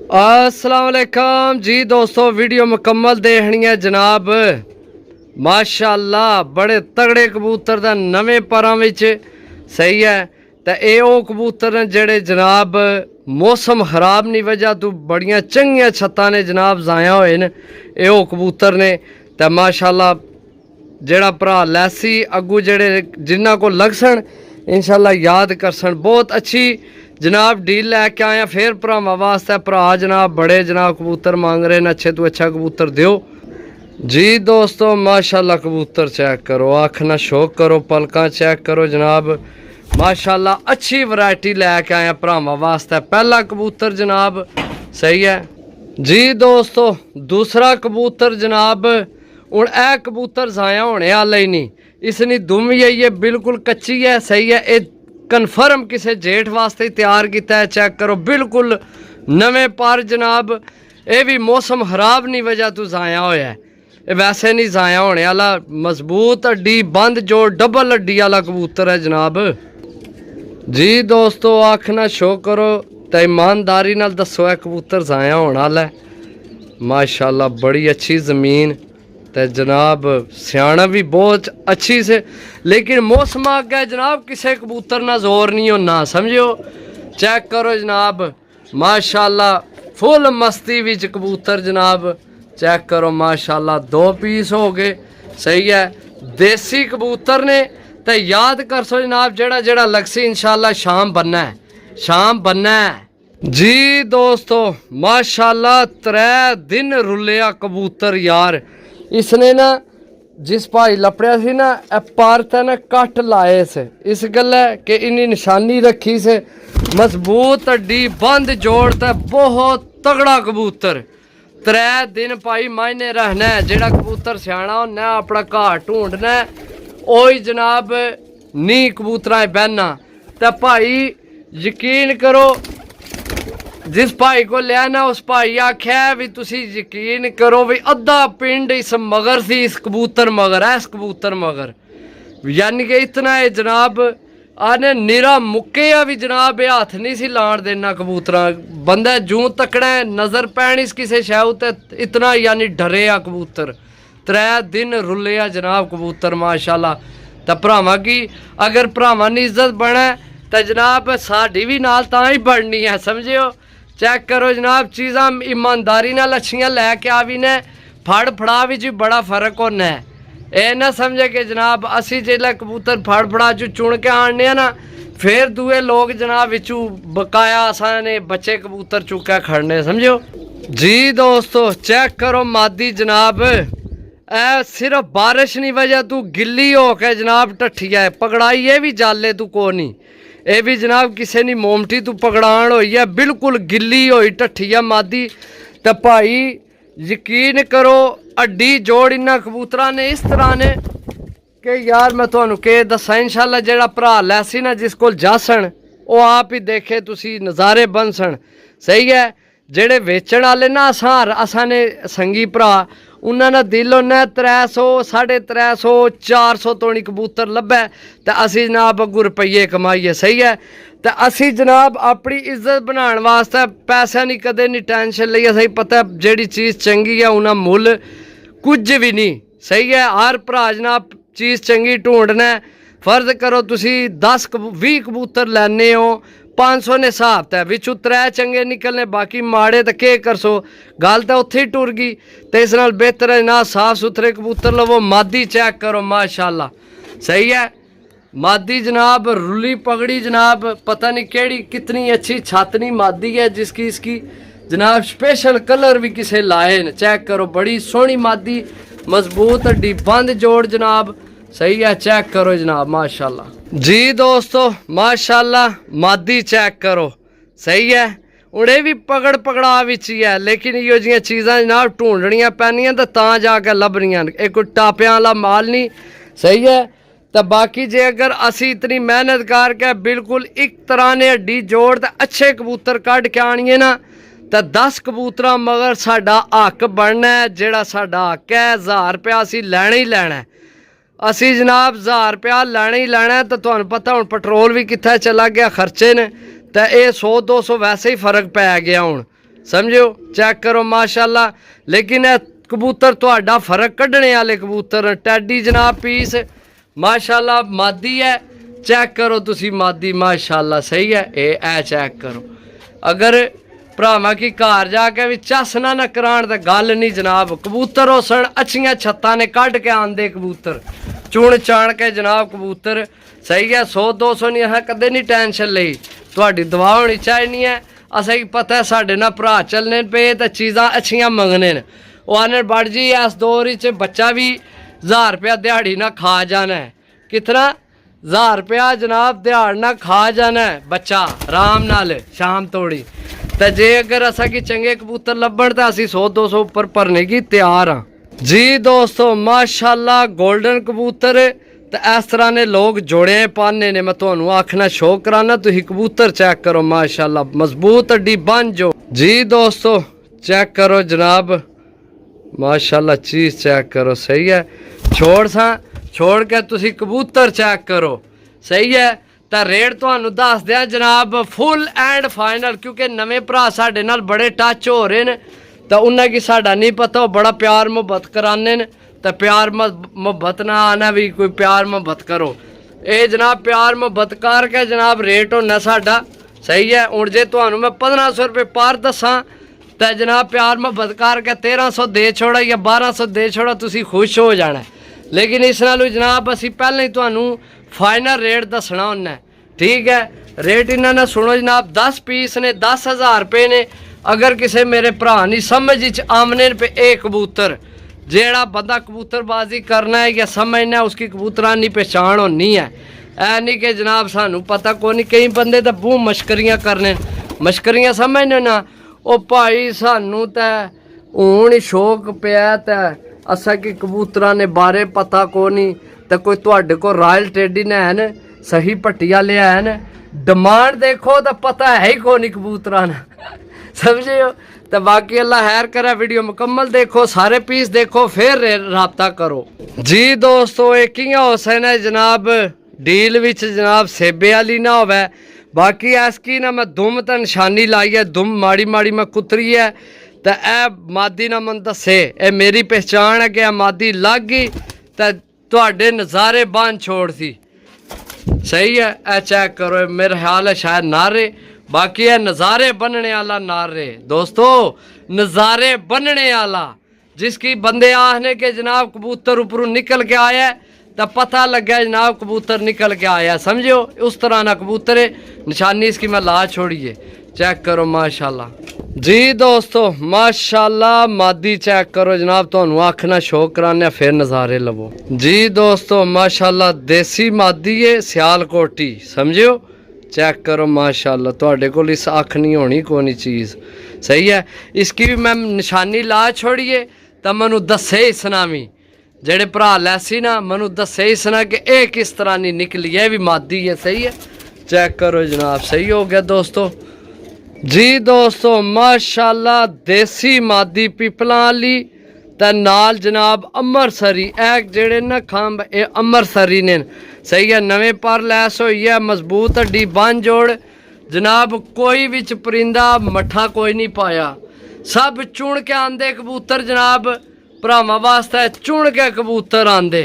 अस्सलाम वालेकुम जी दोस्तों, वीडियो मुकम्मल देखनी है जनाब। माशाअल्लाह बड़े तगड़े कबूतर दा नवे परां विच सही है। तो ये कबूतर ने जेड़े जनाब मौसम खराब नी वजह तो बड़ियां चंगियां छत्तां ने जनाब जाया होए न। ये कबूतर ने तो माशाअल्लाह जेड़ा भरा लैसी अगू जेड़े जिन्हों को लगसन इंशाअल्लाह याद करसन। बहुत अच्छी जनाब डील लैके आया फिर भरावां वास्ते। भरा जनाब बड़े जनाब कबूतर मांग रहे हैं, अच्छे तो अच्छा कबूतर दियो जी दोस्तों। माशाल्लाह कबूतर चेक करो, अख ना शौक करो, पलकां चेक करो जनाब। माशाल्लाह अच्छी वैरायटी लैके आया भरावां वास्ते। पहला कबूतर जनाब सही है जी दोस्तों। दूसरा कबूतर जनाब हूँ ए कबूतर जाया होने आला ही नहीं, इसनी दुम यही है बिल्कुल कच्ची है सही है। ये कन्फर्म किसी जेठ वास्ते तैयार किया है, चेक करो बिल्कुल नवे पर जनाब। ये भी मौसम खराब नहीं वजह तो जाया होया है, वैसे नहीं जाया होने वाला। मजबूत हड्डी बंद जोड़ डबल हड्डी वाला कबूतर है जनाब जी दोस्तों। अख ना शो करो तो ईमानदारी नाल दसो है कबूतर जाया होने वाला है। माशाल्लाह बड़ी अच्छी ज़मीन तो जनाब सियाणा भी बहुत अच्छी से, लेकिन मौसम अगे जनाब किसी कबूतर ना जोर नहीं होना समझो। चेक करो जनाब माशाल्लाह फुल मस्ती विच कबूतर जनाब। चेक करो माशाल्लाह 2 पीस हो गए सही है। देसी कबूतर ने तो याद कर सो जनाब, जेड़ा जेड़ा लगसी इंशाल्लाह शाम बनना है, शाम बनना है जी दोस्तों। माशाल्लाह 3 दिन रुलिया कबूतर यार। इसने ना जिस भाई लपड़िया सी ना पर ते ना कट लाए से, इस गल कि इन्नी निशानी रखी से। मजबूत हड्डी बंद जोड़ ते बहुत तगड़ा कबूतर। 3 दिन भाई मायने रहना है। जेड़ा कबूतर सियाना होना अपना घर ढूंढना ओही जनाब नी कबूतरा बहना। तो भाई यकीन करो जिस भाई को लिया ना उस भाई आख्या भी तुसी यकीन करो भी अद्धा पिंड इस मगर सी, इस कबूतर मगर है, इस कबूतर मगर। यानी कि इतना है जनाब आने निरा मुक्के भी जनाब ये हाथ नहीं सी लाण देना कबूतर। बंदा जूं तकड़ा नज़र पैनी किसी शह ते इतना यानी डरे आ कबूतर। 3 दिन रुले आ जनाब कबूतर माशाल्लाह। तो भरावां की अगर भरावां नी इज्जत बने तो जनाब साड़ी भी नाल तां ही बननी है समझियो। चेक करो जनाब चीज़ां ईमानदारी नाल अच्छियां लैके आवी ने, फड़ फड़ा विच भी बड़ा फर्क होना है। ये ना समझे कि जनाब असी जिसलै कबूतर फड़ फड़ा चू चुन के आने ना फिर दूए लोग जनाब विचू बकाया असाने बच्चे कबूतर चुके खड़ने समझो जी दोस्तों। चेक करो मादी जनाब ए सिर्फ बारिश नहीं वजह तू गिल्ली हो के जनाब टठिया है। पकड़ाई ये भी जाले तू को नहीं, ये भी जनाब किसी ने मोमटी तू पकड़ान होई है, बिल्कुल गिल्ली होई टठिया मादी। तो भाई यकीन करो हड्डी जोड़ इन्ना कबूतरा ने इस तरह ने कि यार मैं तुहानू के दसा। इंशाल्लाह जेड़ा भरा लैसी ना जिस कोल जासन वो आप ही देखे तुसी नज़ारे बनसन सही है। जेड़े वेचण वाले ना असाने संगी भरा उन्होंने दिल होना 300 350 400 तोड़ी कबूतर लभे तो असी जनाब अगू रुपये कमाइए सही है। तो असी जनाब अपनी इज्जत बनाने वास्ते पैसा नहीं कदे नहीं टेंशन ली। सही पता जेड़ी चीज़ चंगी है उन्हें मुल कुछ भी नहीं सही है। हर भरा जनाब चीज़ चंगी ढूंढना। फर्ज करो तुसी 10-20 कबूतर लैने हो 500 ने हिसाब तै विचू 3 चंगे निकलने बाकी माड़े तो के कर सो। गल तो उत्थे ही टुर गई। तो इस नाल बेहतर है ना साफ सुथरे कबूतर लवो। मादी चेक करो माशाल्लाह सही है। मादी जनाब रुली पगड़ी जनाब पता नहीं केड़ी कितनी अच्छी छातनी मादी है जिसकी इसकी जनाब स्पेशल कलर भी किसे लाए न। चेक करो बड़ी सोहनी मादी मजबूत हड्डी बंद जोड़ जनाब सही है। चेक करो जनाब माशाल्लाह जी दोस्तों। माशाल्लाह मादी चेक करो सही है। उन्हें भी पकड़ पकड़ा विच ही है, लेकिन इो जी चीज़ां जनाब ढूंढनियां पैनियां तो जाके लभनियां। एक कोई टापियां वाला माल नहीं सही है। तो बाकी जे अगर असी इतनी मेहनत करके बिल्कुल एक तरह ने हड्डी जोड़ तो अच्छे कबूतर कढ़ के आनिए ना तो 10 कबूतर मगर साडा हक बनना है। जेड़ा साडा हक है 1000 रुपया असी लैना ही लैना है। असी जनाब 1000 रुपया लैना ही लैना। तो तुहानू पता हुण पेट्रोल भी कित्थे चला गया खर्चे ने तो ये 100-200 वैसे ही फर्क पै गया हूँ समझो चेक करो माशाल्लाह। लेकिन ए कबूतर तुहाडा फर्क कड्ढने वाले कबूतर टैडी जनाब पीस माशाल्लाह मादी है। चेक करो तुसी मादी माशाल्लाह सही है। ए चेक करो अगर भरावां की घर जाके भी चस ना कराण ते गल नहीं जनाब। कबूतर होसन अच्छियां छत्तां ने कढ़ के आंदे कबूतर चुन चाण के जनाब कबूतर सही है। 100-200 नहीं असें कदे नहीं टेंशन लई तुहाडी दुआ होनी चाहिदी है। असें पता है साडे नाल भरा चलने पे ते चीज़ां अच्छियां मंगने न। ओह आने बड़ जी इस दौर च बच्चा भी 1000 रुपया दिहाड़ी ना खा जाना है। कितना 1000 रुपया जनाब दिहाड़ ना खा जाना है बच्चा आराम नाल शाम तोड़ी। तो जे अगर असा की चंगे कबूतर लभण तो असी 100-200 उपर भरने की तैयार हाँ जी दोस्तों माशाल्लाह। गोल्डन कबूतर तो इस तरह ने लोग जोड़े पाने ने। मैं तुहानू आखना शौक कराना तुही कबूतर चेक करो माशाल्लाह मजबूत अड्डी बन जो जी दोस्तों। चेक करो जनाब माशाल्लाह चीज़ चेक करो सही है। छोड़ के तुसी कबूतर चेक करो सही है। तो रेट तुहानू दस दिया जनाब फुल एंड फाइनल क्योंकि नवे भरा साडे नाल बड़े टच हो रहे हैं तो उन्हें की साडा नहीं पता वो बड़ा प्यार मुहब्बत कराने न। तो प्यार मुहब्बत ना आना भी कोई प्यार मुहब्बत करो। ये जनाब प्यार मुहब्बत करके जनाब रेट होना साडा सही है। हुण जे तुहानू मैं 1500 रुपये पर दसा तो जनाब प्यार मुहब्बत करके 1300 दे छोड़ा या 1200 दे छोड़ा तुसी खुश हो जाना। लेकिन इस नालों जनाब असी पहले ही तुहानू फाइनल रेट दसना होना ठीक है। रेट इन्होंने सुनो जनाब 10 पीस ने 10,000 रुपये ने। अगर किसी मेरे भरा नहीं समझ आमने पे एक कबूतर जेड़ा बंदा कबूतरबाजी करना है या समझना है उसकी कबूतरानी पहचान होनी है। ऐ नहीं कि जनाब सानू पता को नहीं। कई बंदे तो बूह मश्करियाँ करने मश्करियाँ समझने ना ओ भाई सानू तो हूँ ही शौक पिया तो असा कि कबूतरा ने बारे पता को नहीं। तो कोई तुहाडे को रॉयल टेडी ने है सही पट्टिया ले है डिमांड देखो तो पता है ही को नहीं कबूतरा ने समझे। तो बाकी अल्लाह खैर करे वीडियो मुकम्मल देखो सारे पीस देखो फिर रब्ता करो जी दोस्तों। एक ही हुसैन है जनाब डील विच जनाब सेबे वाली ना होवे। बाकी इसकी ना मैं दुम तो निशानी लाई है दुम माड़ी माड़ी मैं कुतरी है। तो ए मादी ना मन दसे ए मेरी पहचान है कि ए मादी लग गई तो तुहाडे नज़ारे बन छोड़ सी सही है। ए चेक करो मेरा ख्याल है शायद नारे बाकी है नज़ारे बनने वाला नारे दोस्तों नज़ारे बनने वाला जिसकी बंदे आखने के जनाब कबूतर ऊपरों निकल के आया तो पता लग गया जनाब कबूतर निकल के आया समझो। उस तरह ना कबूतर है निशानी इसकी मैं ला छोड़िए चेक करो माशाल्लाह जी दोस्तों माशाल्लाह। मादी चेक करो जनाब तुहानू आखना शौक कराने फिर नज़ारे लवो जी दोस्तों माशाल्लाह। देसी मादी है सियालकोटी समझो चेक करो माशाल्लाह। तुहाडे कोल इस अख नहीं होनी कोई चीज़ सही है। इसकी भी मैं निशानी ला छोड़िए तो मैनू दसे इसनामी जेड़े भरा लैसी ना मैनू दसे इसना कि यह किस तरह नहीं निकली है भी मादी है सही है। चेक करो जनाब सही हो गया दोस्तों जी दोस्तों माशाल्लाह। देसी मादी पिपलां वाली ते नाल जनाब अमरसरी एक जेड़े ना खंभ ये अमरसरी ने सही है। नवे पर लैस हुई है मजबूत हड्डी बन जोड़ जनाब। कोई विच परिंदा मठा कोई नहीं पाया सब चुन के आंदे कबूतर जनाब भरावां वास्ते चुन के कबूतर आंदे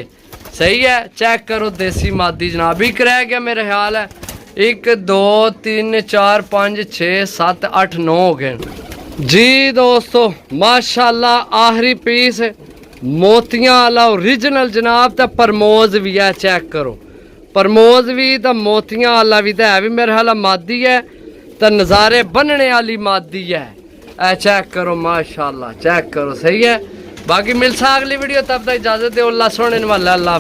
सही है। चेक करो देसी मादी जनाब। एक रह गया मेरा ख्याल है 1 2 3 4 5 6 7 8 9 हो गए जी दोस्तों माशाल्लाह। आखिरी पीस मोतियां वाला ओरिजिनल जनाब तो परमोज भी है चेक करो परमोज भी तो मोतियां वाला भी तो है भी मेरे ख्याल मादी है तो नज़ारे बनने वाली मादी है। ए चेक करो माशाल्लाह चेक करो सही है। बाकी मिलसा अगली वीडियो तब तक इजाज़त दो अल्लाह सोने वाला अल्लाह।